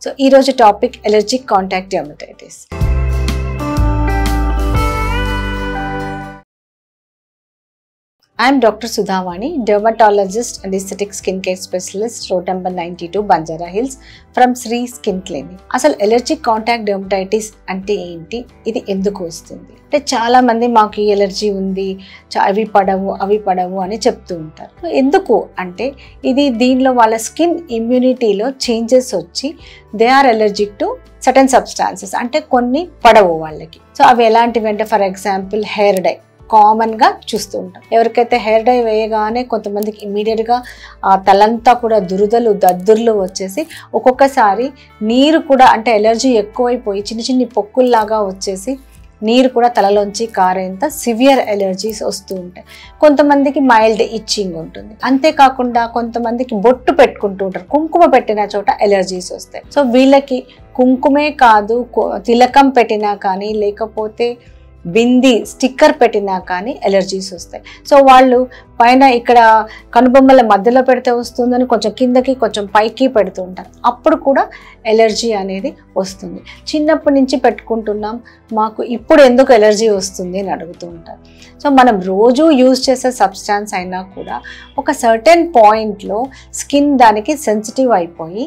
So ఈ రోజు topic allergic contact dermatitis. I am Dr. Sudhavani, dermatologist and aesthetic skincare specialist, road number 92, Banjara Hills, from Sri Skin Clinic. అసలు allergic contact dermatitis అంటే ఏంటి, ఇది ఎందుకు వస్తుంది అంటే చాలా మంది మాకు ఈ ఎలర్జీ ఉంది, అవి పడవు అని చెప్తూ ఉంటారు. ఎందుకు అంటే దీనిలో వాళ్ళ స్కిన్ ఇమ్యూనిటీలో చేంజెస్ వచ్చి they are allergic to certain substances, అంటే కొన్ని పడవు వాళ్ళకి. సో అవి ఎలాంటివి అంటే ఫర్ ఎగ్జాంపుల్ హెయిర్ డై కామన్గా చూస్తూ ఉంటాం. ఎవరికైతే హెయిర్ డై వేయగానే కొంతమందికి ఇమ్మీడియట్గా తలంతా కూడా దురదలు దద్దుర్లు వచ్చేసి ఒక్కొక్కసారి నీరు కూడా అంటే ఎలర్జీ ఎక్కువైపోయి చిన్ని పొక్కుల్లాగా వచ్చేసి నీరు కూడా తలలోంచి కారేంత సివియర్ ఎలర్జీస్ వస్తూ ఉంటాయి. కొంతమందికి మైల్డ్ ఇచ్చింగ్ ఉంటుంది. అంతేకాకుండా కొంతమందికి బొట్టు పెట్టుకుంటూ ఉంటారు, కుంకుమ పెట్టిన చోట ఎలర్జీస్ వస్తాయి. సో వీళ్ళకి కుంకుమే కాదు, తిలకం పెట్టినా కానీ లేకపోతే బింది స్టిక్కర్ పెట్టినా కానీ ఎలర్జీస్ వస్తాయి. సో వాళ్ళు పైన ఇక్కడ కనుబొమ్మల మధ్యలో పెడితే వస్తుందని కొంచెం కిందకి కొంచెం పైకి పెడుతూ ఉంటారు, అప్పుడు కూడా ఎలర్జీ అనేది వస్తుంది. చిన్నప్పటి నుంచి పెట్టుకుంటున్నాం, మాకు ఇప్పుడు ఎందుకు ఎలర్జీ వస్తుంది అని అడుగుతూ ఉంటారు. సో మనం రోజు యూజ్ చేసే సబ్స్టాన్స్ అయినా కూడా ఒక సర్టెన్ పాయింట్లో స్కిన్ దానికి సెన్సిటివ్ అయిపోయి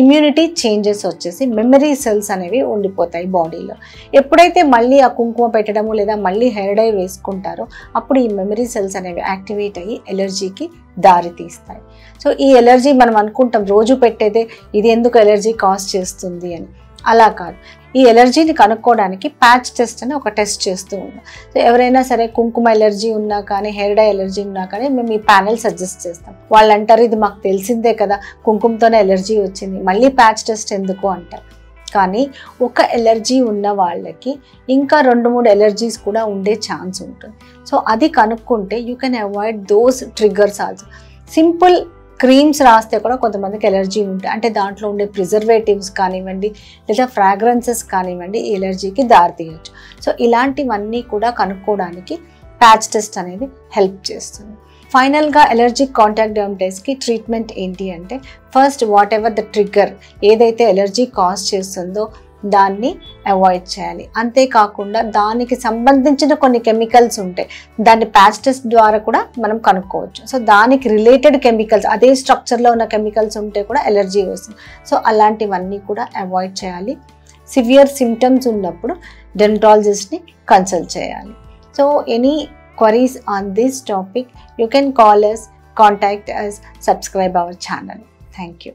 ఇమ్యూనిటీ చేంజెస్ వచ్చేసి మెమరీ సెల్స్ అనేవి ఉండిపోతాయి బాడీలో. ఎప్పుడైతే మళ్ళీ ఆ కుంకుమ పెట్టడము లేదా మళ్ళీ హెయిర్ డై వేసుకుంటారో అప్పుడు ఈ మెమరీ సెల్స్ అనేవి యాక్టివేట్ అయ్యి ఎలర్జీకి దారి తీస్తాయి. సో ఈ ఎలర్జీ మనం అనుకుంటాం రోజు పెట్టేదే, ఇది ఎందుకు ఎలర్జీ కాజ్ చేస్తుంది అని. అలా కాదు. ఈ ఎలర్జీని కనుక్కోవడానికి ప్యాచ్ టెస్ట్ అని ఒక టెస్ట్ చేస్తూ ఉన్నాం. సో ఎవరైనా సరే కుంకుమ ఎలర్జీ ఉన్నా కానీ హెయిర్ డై ఎలర్జీ ఉన్నా కానీ మేము ఈ ప్యానెల్ సజెస్ట్ చేస్తాం. వాళ్ళు అంటారు ఇది మాకు తెలిసిందే కదా, కుంకుమతోనే ఎలర్జీ వచ్చింది, మళ్ళీ ప్యాచ్ టెస్ట్ ఎందుకు అంటారు. కానీ ఒక ఎలర్జీ ఉన్న వాళ్ళకి ఇంకా 2-3 ఎలర్జీస్ కూడా ఉండే ఛాన్స్ ఉంటుంది. సో అది కనుక్కుంటే you can avoid those triggers also. Simple creams రాస్తే కూడా కొంతమందికి ఎలర్జీ ఉంటాయి, అంటే దాంట్లో ఉండే ప్రిజర్వేటివ్స్ కానివ్వండి లేదా ఫ్రాగ్రెన్సెస్ కానివ్వండి ఈ ఎలర్జీకి దారితీయచ్చు. సో ఇలాంటివన్నీ కూడా కనుక్కోవడానికి ప్యాచ్ టెస్ట్ అనేది హెల్ప్ చేస్తుంది. ఫైనల్గా ఎలర్జిక్ కాంటాక్ట్ డెర్మటైటిస్కి ట్రీట్మెంట్ ఏంటి అంటే first what ever the trigger ఏదైతే ఎలర్జీ కాజ్ చేస్తుందో దాన్ని అవాయిడ్ చేయాలి. అంతేకాకుండా దానికి సంబంధించిన కొన్ని కెమికల్స్ ఉంటాయి, దాన్ని ప్యాచ్ టెస్ట్ ద్వారా కూడా మనం కనుక్కోవచ్చు. సో దానికి రిలేటెడ్ కెమికల్స్ అదే స్ట్రక్చర్లో ఉన్న కెమికల్స్ ఉంటే కూడా ఎలర్జీ వస్తుంది. సో అలాంటివన్నీ కూడా అవాయిడ్ చేయాలి. సివియర్ సిమ్టమ్స్ ఉన్నప్పుడు డెర్మటాలజిస్ట్ని కన్సల్ట్ చేయాలి. So any queries on this topic, you can call us, contact us, subscribe our channel. Thank you.